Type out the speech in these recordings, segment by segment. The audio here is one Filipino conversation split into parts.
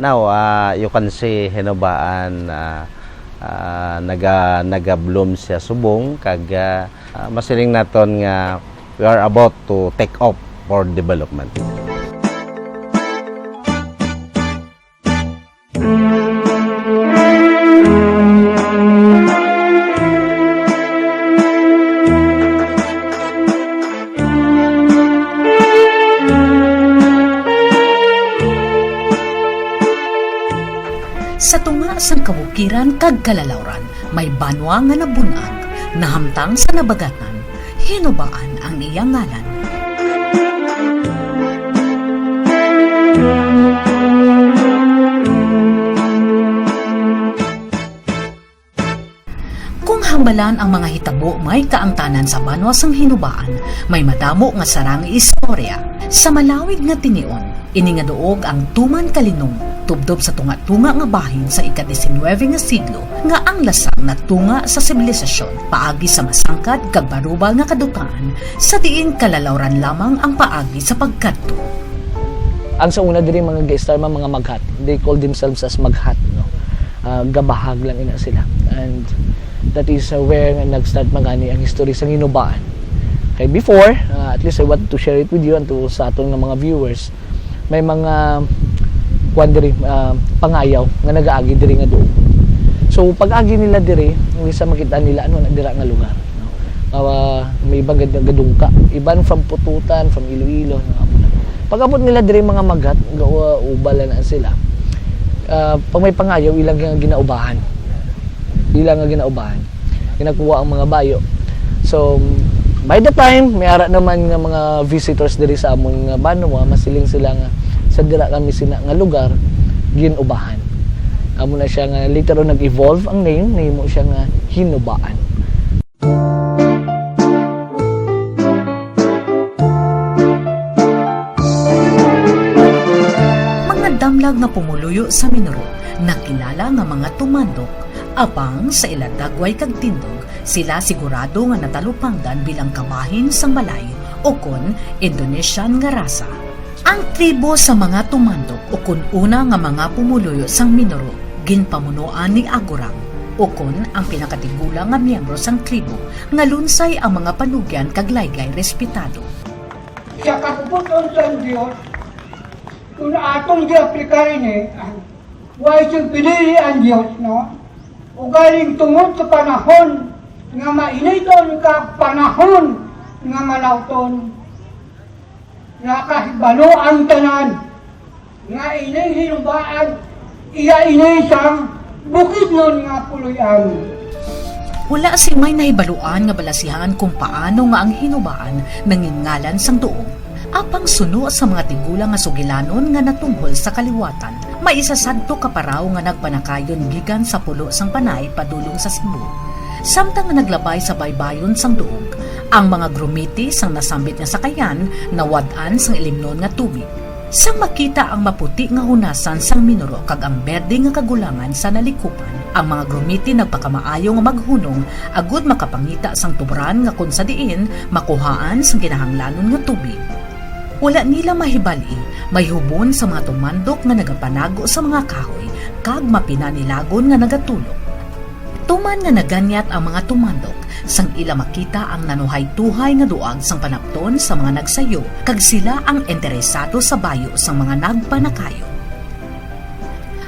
Now, you can see Hinubaan naga-bloom siya subong kag masiling naton nga we are about to take off for development. Sa tunga sang kabukiran kag kalalawran, may banwa nga nabunag, nahamtang sa nabagatan, Hinubaan ang iyang ngalan. Kung hambalan ang mga hitabo may kaangtanan sa banwa sang Hinubaan, may madamo nga sarang istorya. Sa malawig nga tinion, ini nga duog ang Tuman Kalinong, tubdob sa tunga-tunga nga bahin sa ika-19 nga siglo, nga ang lasang na tunga sa sibilisasyon, paagi sa masangkad kag barubal nga kadutaan, sa diin kalalawran lamang ang paagi sa pagkadto. Ang sa una diri mga gaistarma mga maghat, they call themselves as maghat, no? Gabahag lang ina sila, and that is where nag-start magani ang history sa Hinubaan. Okay, before, at least I want to share it with you and to sa atong mga viewers, may mga pangayaw nga nagaagi diri nga doon. So pag-agi nila diri, hindi sa makita nila ano na dira nga lugar, no? May ibang gadungka, iban from Pututan, from Iloilo, no? Pag-abot nila diri mga magat, ubala na sila. Pag may pangayaw, ilang nga ginaubahan. Ginakuha ang mga bayo. So by the time may ara naman nga mga visitors diri sa amon nga banwa, masiling sila nga sa dira kami sina nga lugar ginubahan. Amo na siya nga later on nag-evolve ang name mo siya nga Hinubaan. Mga damlag nga pumuluyo sa Minoro, nakilala nga mga tumandok, apang sa iladagway kag tindog, sila sigurado nga natalupangdan bilang kabahin sang balay o kon Indonesian nga rasa. Ang tribo sa mga tumandok o kun una nga mga pumuluyo sang Minoro, ginpamunuan ni Agurang o kun ang pinakatigulang nga miyembro sang tribo nga lunsay ang mga panugyan kag laygay respetado. Sa kapuputon sang Diyos, kung atong di-aplikarin why siyang pinili ang Diyos, no? O galing tungod sa panahon nga mainiton ka panahon nga malawton, nakahibalo ang tanan nga inay Hinubaan, iya inay sang bukid nun nga puloyan. Wala si may nahibaluan nga balasihan kung paano nga ang Hinubaan nangingalan sang duog. Apang suno sa mga tigulang nga sugilanon nga natunghol sa kaliwatan, may isasadto ka paraw nga nagpanakayon gikan sa pulo sang Panay padulong sa Cebu. Samtang nga naglabay sa baybayon sang duog, ang mga grumiti sang nasambit nga sakayan nawad-an sang ilimnon nga tubig. Sang makita ang maputi nga hunasan sang Minoro kag ang berde nga kagulangan sa nalikupan, ang mga grumiti nagpakamaayo nga maghunong agud makapangita sang tubran nga kun sa diin makuhaan sang kinahanglanon nga tubig. Wala nila mahibali, may hubon sa mga tumandok nga nagapanago sa mga kahoy kag mapinanilagon nga nagatulog. Tuman nga naganyat ang mga tumandok, sang ila makita ang nanuhay-tuhay nga duag sang panapton sa mga nagsayo, kag sila ang interesado sa bayo sang mga nagpanakayo.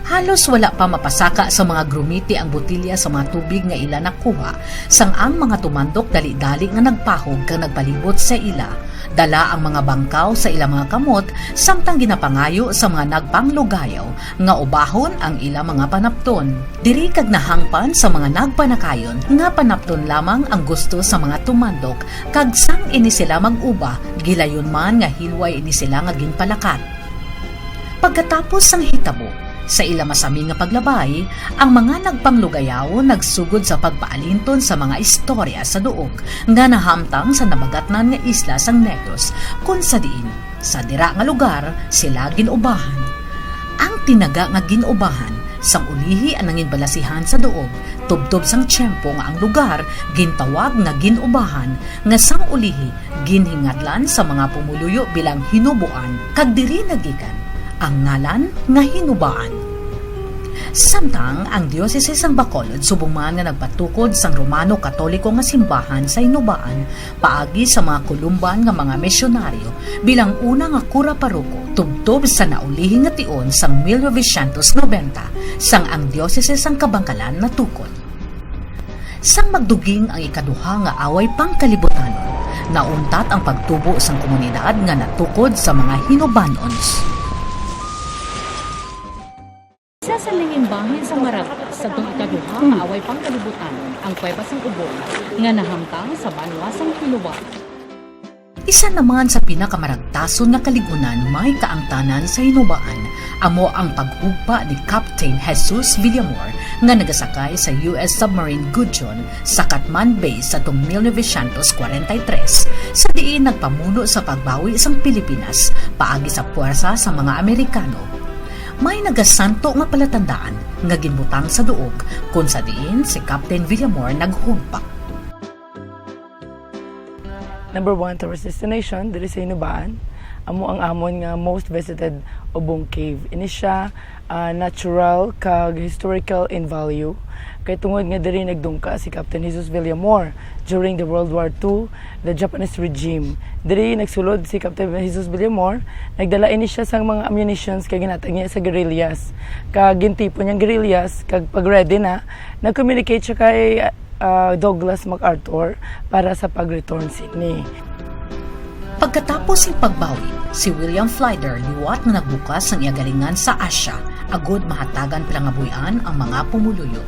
Halos wala pa mapasaka sa mga grumiti ang botilya sa mga tubig nga ila nakuha, sang ang mga tumandok dali-dali nga nagpahog kag nagpalibot sa ila. Dala ang mga bangkaw sa ilang mga kamot, samtang ginapangayo sa mga nagpanglugayaw, nga ubahon ang ilang mga panapton. Diri kag nahangpan sa mga nagpanakayon, nga panapton lamang ang gusto sa mga tumandok, kag sang ini sila mag-uba, gilayon man nga hilway ini sila nga ginpalakat. Pagkatapos sang hitabo, sa ila masami nga paglabay, ang mga nagpanglugayaw nagsugod sa pagpaalinton sa mga istorya sa duog nga nahamtang sa nabagatnan nga isla sang Negros, kun sa diin sa dira nga lugar sila ginubahan. Ang tinaga nga ginubahan sang ulihi ang nangin balasihan sa duog, tubtob sang tiyempo nga ang lugar gintawag nga ginubahan, nga sang ulihi ginhingadlan sa mga pumuluyo bilang Hinubuan, kag diri nagikan ang ngalan nga Hinubaan. Samtang ang Diocese sang Bacolod subong man nga nagpatukod sang Romano Katoliko nga simbahan sa Hinubaan paagi sa mga kulumban nga mga misyonaryo bilang una nga kura paroko tubtob sa naulihing nga tion sang 1990 sang ang Diocese sang Kabangkalan natukod. Sang magduging ang ikaduha nga away pangkalibutanon, nauntat ang pagtubo sang komunidad nga natukod sa mga Hinubanons. Isa sa lingin bahin sa Maragat sa itong ikaduha nga away pangkalibutanon ang Kuweba sang Ubong nga nahamtang sa banwa sang Hinuban. Isa naman sa pinakamaragtason na kaligunan may kaangtanan sa Hinubaan amo ang paghugpa ni Captain Jesus Villamor nga nagasakay sa US submarine Gudjon sa Catman Bay sa tong 1943 sa diin nagpamuno sa pagbawi sang Pilipinas paagi sa puwersa sa mga Amerikano. May nagasanto nga palatandaan nga ginbutang sa duog kung sa diin si Captain Villamor naghugpak. Number 1 tourist destination diri sa Hinubaan amo ang amon nga most visited Ubong Cave. Ini siya natural kag historical in value kay tungod nga diri nagdungka si Captain Jesus Villamor during the World War II, the Japanese regime. Diri nagsulod si Captain Jesus Villamor, nagdala ini siya sang mga ammunitions kag ginatag niya sa guerrillas. Kag gintipo niyang guerrillas kag pag ready na, nag-communicate siya kay Douglas MacArthur para sa pag-return Sydney. Pagkatapos ng pagbawi, si William Flyder liwat nga nagbukas ang iyagalingan sa Asya, agod mahatagan pilangabuyan ang mga pumuluyo.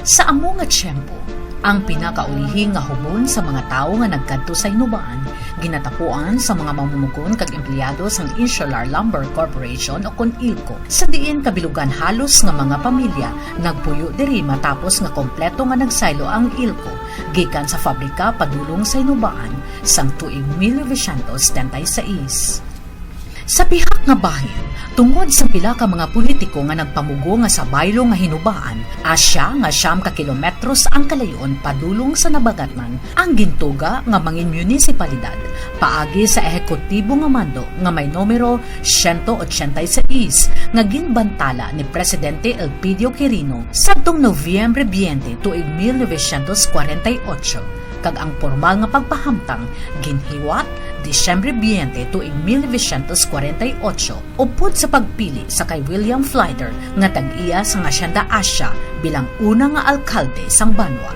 Sa amo nga tiyempo, ang pinakaulihing nga hubon sa mga tao nga nagkadto sa Hinubaan, ginatapuan sa mga mamumugon kag empleyado sang Insular Lumber Corporation o kun ILCO. Sa diin kabilugan halos nga mga pamilya nagpuyo diri matapos nga kompleto nga nagsaylo ang ILCO gikan sa fabrika padulong sa Hinubaan sang tuig 1976. Sa pihak nga bahin, tungod sa pila ka mga politiko nga nagpamugo nga sa baylo nga Hinubaan, asya nga 9 ka kilometros ang kalayon padulong sa nabagatnan ang gintuga nga mangin munisipalidad paagi sa ehekutibo nga mando nga may numero 186 nga ginbantala ni Presidente Elpidio Quirino sabtong Nobyembre 20 tuig 1948 kag ang formal nga pagpahamtang ginhiwat Disyembre 20 tuig 1948 upod sa pagpili sa kay William Flyder nga tag-iya sa Hacienda Asya bilang una nga alkalde sang banwa.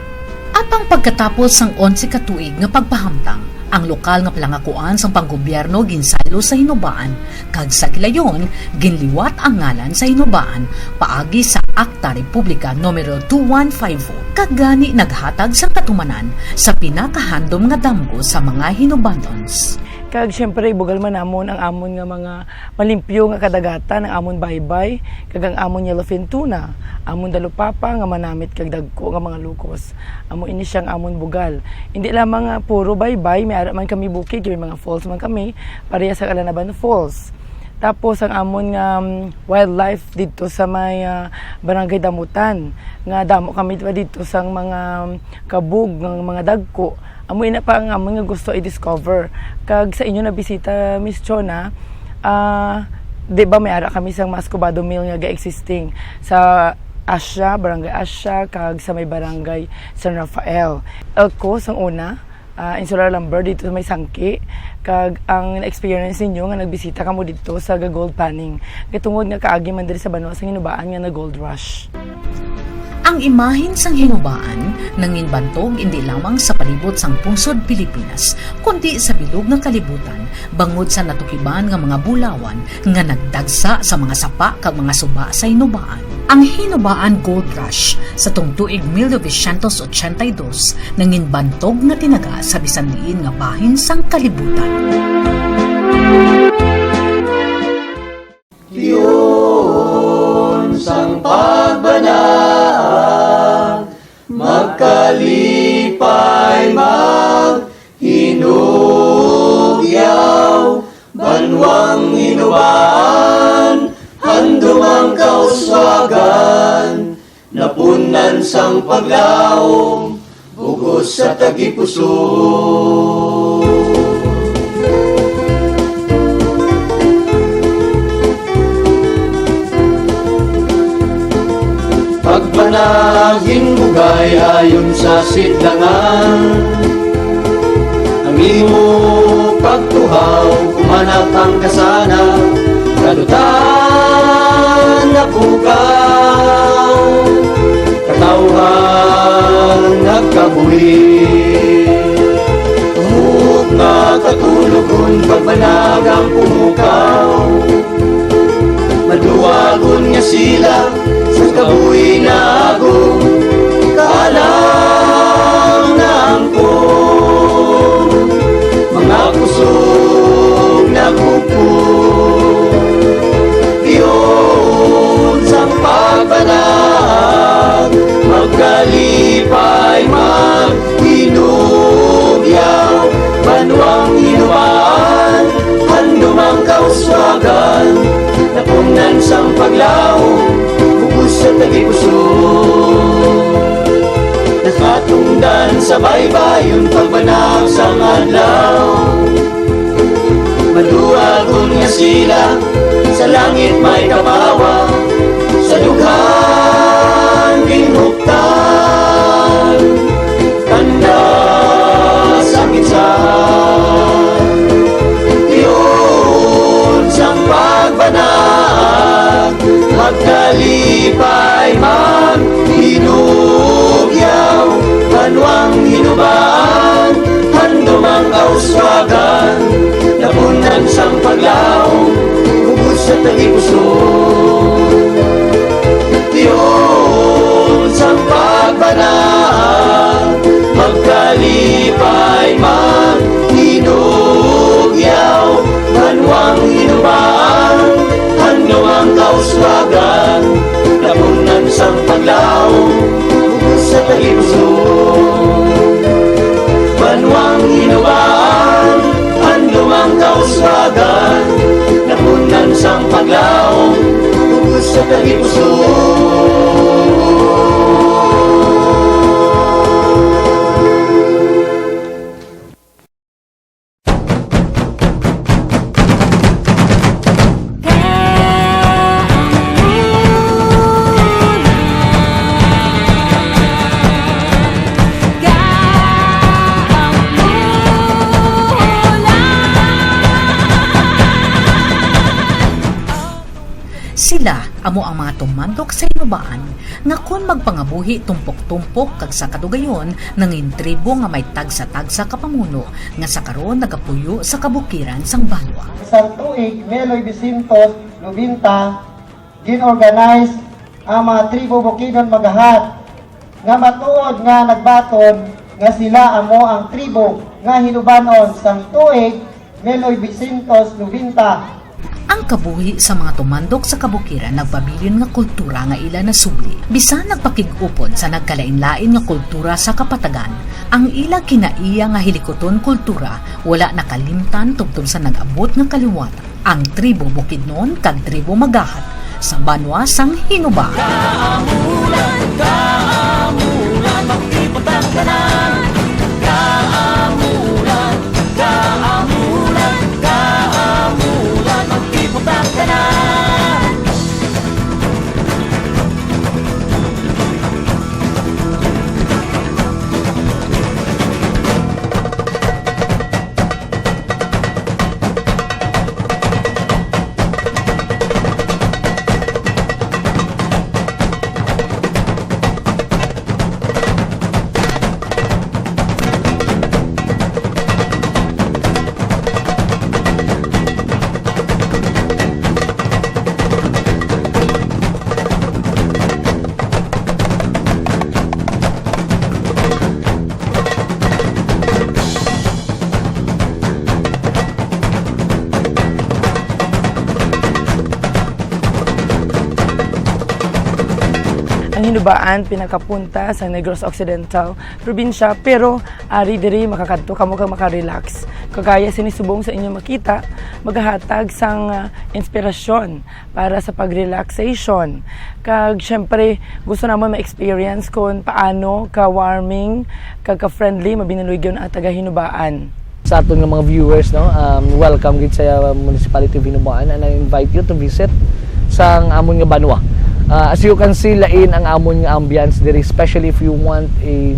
Apang pagkatapos sang 11 ka tuig nga pagpahamtang, ang lokal nga palangakuan sang panggobyerno ginsaylo sa Hinubaan kag sa kilayon ginliwat ang ngalan sa Hinubaan paagi sa Akta Republika numero 2154 kag gani naghatag sang katumanan sa pinakahandom nga damgo sa mga Hinubanons. Kag syempre bugal man namon ang amon nga mga malimpyo nga kadagatan, ang amon baybay, kag ang amon yellowfin tuna, amon dalupapa nga manamit kag dagko nga mga lukos. Amo ini siyang amon bugal. Hindi lamang nga puro baybay, may ara man kami bukid, may mga falls man kami, pareha sa Alanaban Falls. Tapos ang amon nga wildlife dito sa may Barangay Damutan, nga damo kami dito sa mga kabug ng mga dagko. Amoy na pa ang amon nga gusto i-discover. Kag sa inyo na bisita, Miss Chona, di ba may ara kami sa Mascobado Mill nga ga-existing sa Asya, Barangay Asya, kag sa may Barangay San Rafael. Elko, sang una, Insular Lumber dito sa may Sangki, kag ang experience ninyo nga nagbisita kamo dito sa gold panning. Katungod nga kaagi man diri sa banwa sa Hinubaan nga na gold rush. Ang imahin sang Hinubaan nanginbantog hindi lamang sa palibot sang pungsod Pilipinas, kundi sa bilog nga kalibutan, bangod sa natukiban nga mga bulawan nga nagdagsa sa mga sapa kag mga suba sa Hinubaan. Ang Hinubaan Gold Rush sa tungtuig 1982 nanginbantog nga tinaga sa bisan diin nga bahin sang kalibutan. Yun sang pagbanag, magkalipay maghinugyaw, banwang Hinubaan, handumang kauswagan, napunan sang paglaom, bugos sa tagipuso. naging bugay ayon sa sidlangan. Ang imo pagtuhaw, kumanap ang kasana, kalutan na bukaw, katawhan nagkabuhi. Tumuk nga katulugon, pagbanag ang pumukaw, maduwagon nga sila sa kabuhi na agong, kaalam na angkon, mga kusog na kupo. Iyon sa pagbanag, magkalipay maghinugyaw, banwang hinubaan, handumang kauswagan, napunan sang paglaw, bugos sa tagipuso. Nakatungdan sa baybayon, pagbanag sang adlaw, maduwagon nga sila, sa langit may kapawa, sa dughan ginhuptan, tanda sa minsan. Iyon sang pagbanag, magkalipay maghinugyaw, banwang hinubaan, handumang kauswagan, napunan sang paglaw, bugos sa tagipuso. Iyon sang pagbanag, magkalipay maghinugyaw, banwang hinubaan, handumang kauswagan, napunan sang paglaw, bugos sa tagipuso. Banwang hinubaan, handumang kauswagan, napunan sang paglaw, bugos sa tagipuso. Sila amo ang mga tumandok sa hinubaan nga kon magpangabuhi tumpok-tumpok kag sa kadugayon nangin tribo nga may tagsa-tagsa kapamuno nga sa karon nagapuyo sa kabukiran sang Banwa. Isang tuig, 1990, gin-organize ang mga tribo Bukidnon Magahat nga matuod nga nagbaton nga sila amo ang tribo nga hinubanon sang tuig 1990. Ang kabuhi sa mga tumandok sa kabukiran nagpabilin nga kultura nga ila nasubli. Bisan nagpakig-upod sa nagkalain-lain nga kultura sa kapatagan, ang ila kinaiya nga hilikoton kultura wala nakalimtan tungtol sa nag-abot nga kaliwatan. Ang tribo Bukidnon kag tribo Magahat sa Banwa sang Hinubaan. Ang Hinubaan pinakapunta sa Negros Occidental probinsya, pero ari diri makakadto kamo kang makarelax. Kagaya sinisubong sa inyo makita, maghahatag sang inspirasyon para sa pag-relaxation. Kag syempre gusto naman ma-experience kung paano ka-warming, kag ka-friendly mabinulugyon ang taga Hinubaan. Sa aton nga mga viewers, no, welcome gid sa Municipality of Hinubaan, and I invite you to visit sang amon nga Banwa. As you can see, lain ang amon nga ambience diri, especially if you want a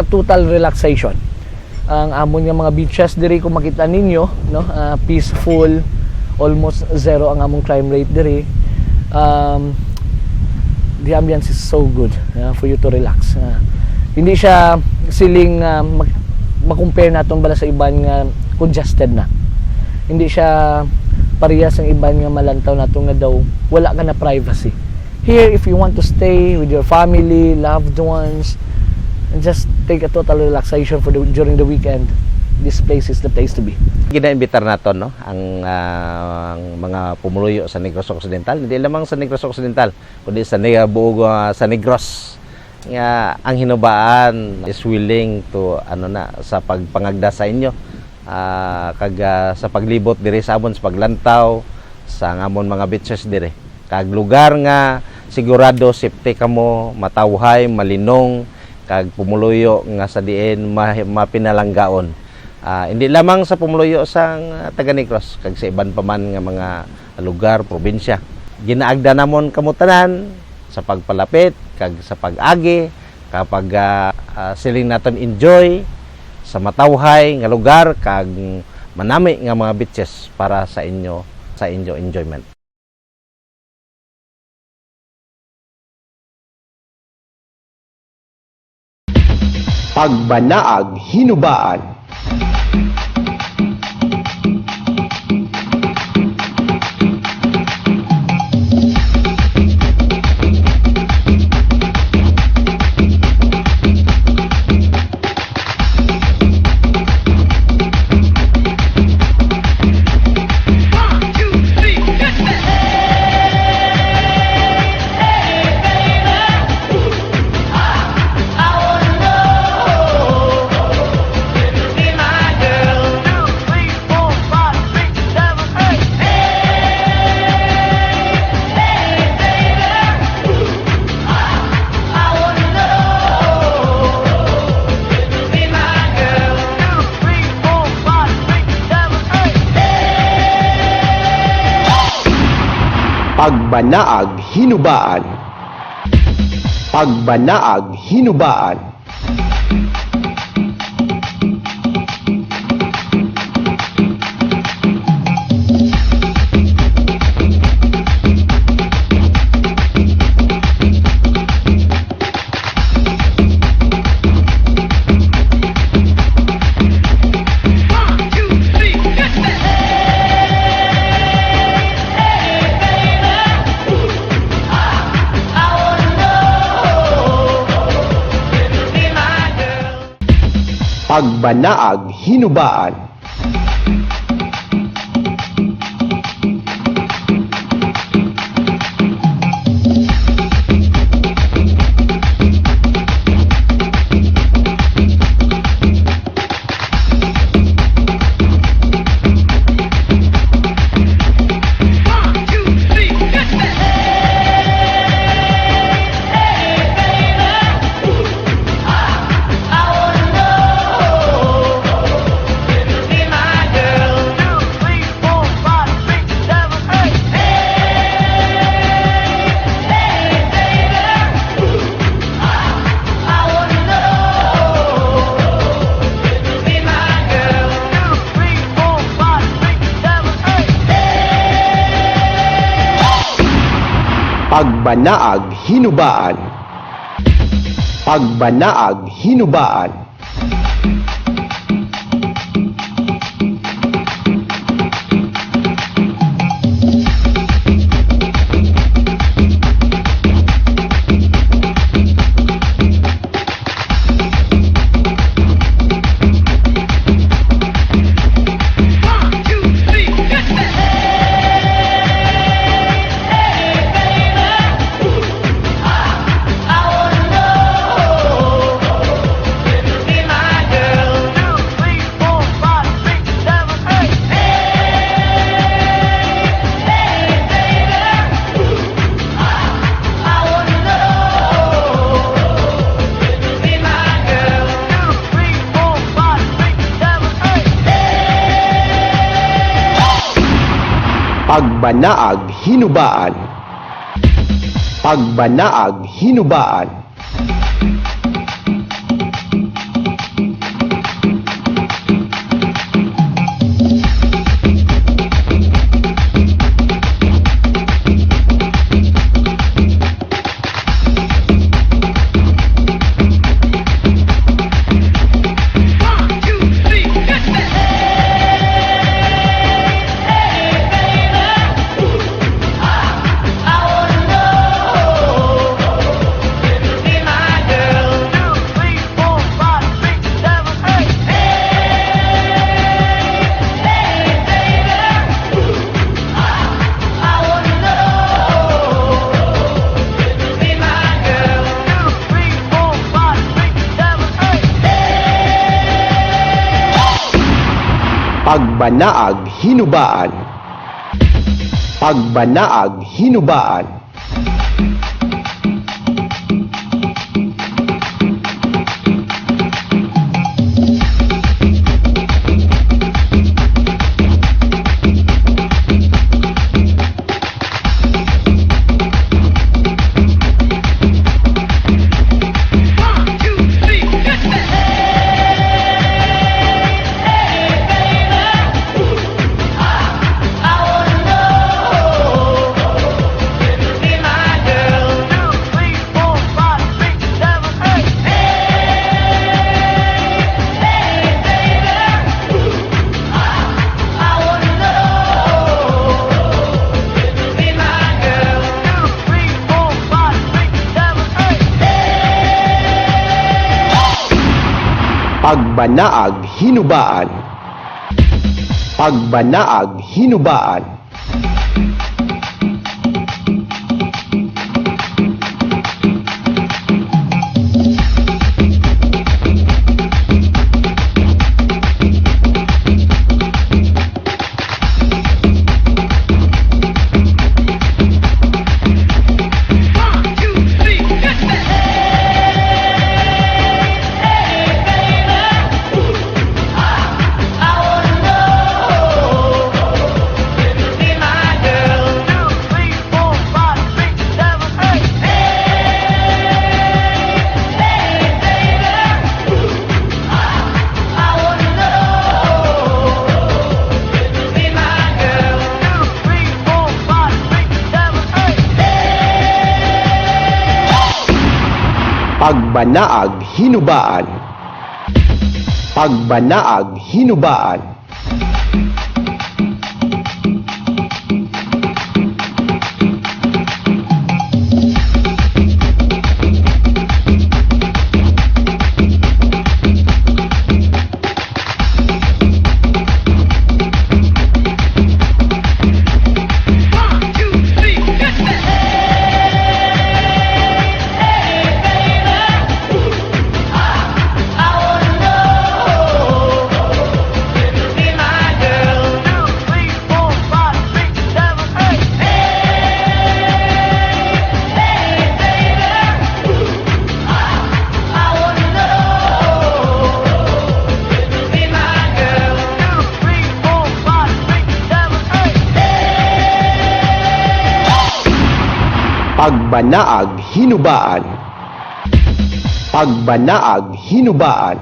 total relaxation. Ang amon nga mga beaches diri kung makita ninyo, no, peaceful, almost zero ang among crime rate diri. The ambience is so good for you to relax. Hindi siya siling makumpare naton bala sa iban nga congested na. Hindi siya parehas ang iban nga malantaw nato nga daw wala ka na privacy. Here, if you want to stay with your family, loved ones, and just take a total relaxation during the weekend, this place is the place to be. Ginaimbitar naton, no, ang mga pumuluyo sa Negros Occidental, hindi lamang sa Negros Occidental, kundi sa buong sa Negros. Nga ang hinubaan is willing to sa pagpangagda sa inyo, sa paglibot diri sa amon, sa paglantaw sa amon mga beaches diri. Kag lugar nga sigurado safety kamo, matawhay, malinong, kag pumuluyo nga sa diin mapinalanggaon. Hindi lamang sa pumuluyo sa taga Negros, kag sa iban pa man nga mga lugar, probinsya. Ginaagda namon kamo tanan sa pagpalapit kag sa pag-agi kapag siling naton enjoy sa matawhay nga lugar kag manami nga mga beaches para sa inyo enjoyment. Pagbanaag Hinubaan. Pagbanaag Hinubaan. Pagbanaag Hinubaan. Pagbanaag Hinubaan. Pagbanaag Hinubaan. Pagbanaag Hinubaan. Pagbanaag Hinubaan. Pagbanaag Hinubaan. Pagbanaag Hinubaan. Pagbanaag Hinubaan. Pagbanaag Hinubaan. Pagbanaag Hinubaan. Pagbanaag Hinubaan. Pagbanaag Hinubaan. Pagbanaag Hinubaan. Pagbanaag Hinubaan.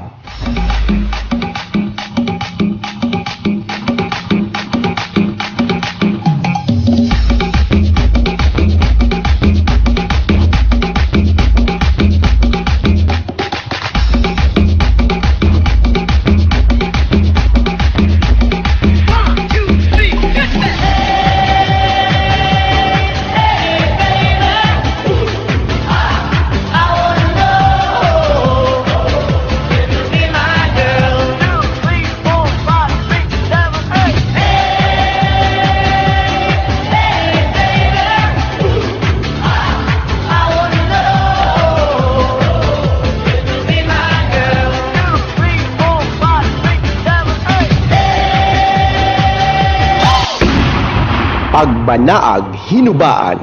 Pagbanaag Hinubaan.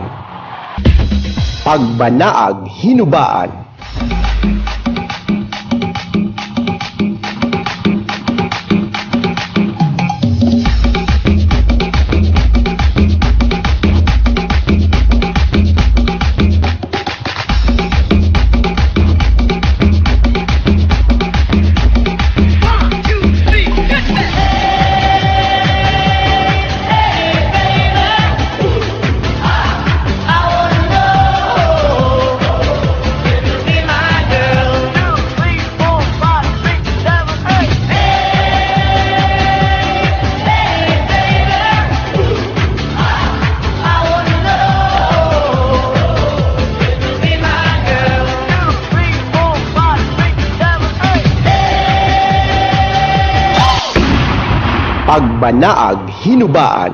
Pagbanaag Hinubaan. Pagbanaag Hinubaan.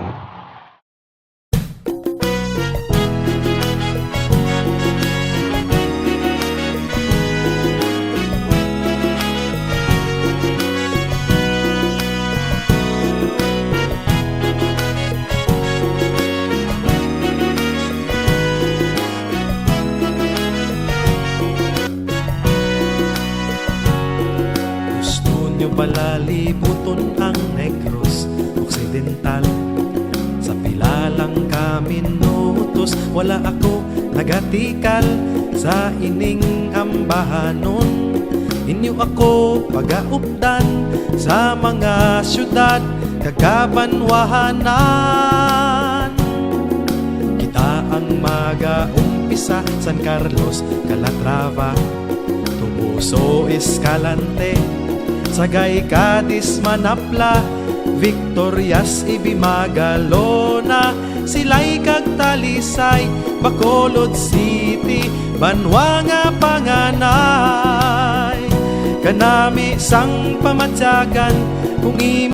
Gusto nyo balalibuton ang Negros Occidental. Sa pila lang kami minutos, wala ako nagatikal sa ining ambahanon. Inyo ako pagaupdan sa mga syudad kagabanwahanan. Kita ang mag-umpisa San Carlos, Calatrava, Tubuso, Escalante, Sagay, Cadiz, Manapla, Victorias, Ibimagalona, Silay, kag Talisay, Bacolod City, Banwa nga panganay. Kanami sang pamatyagan kung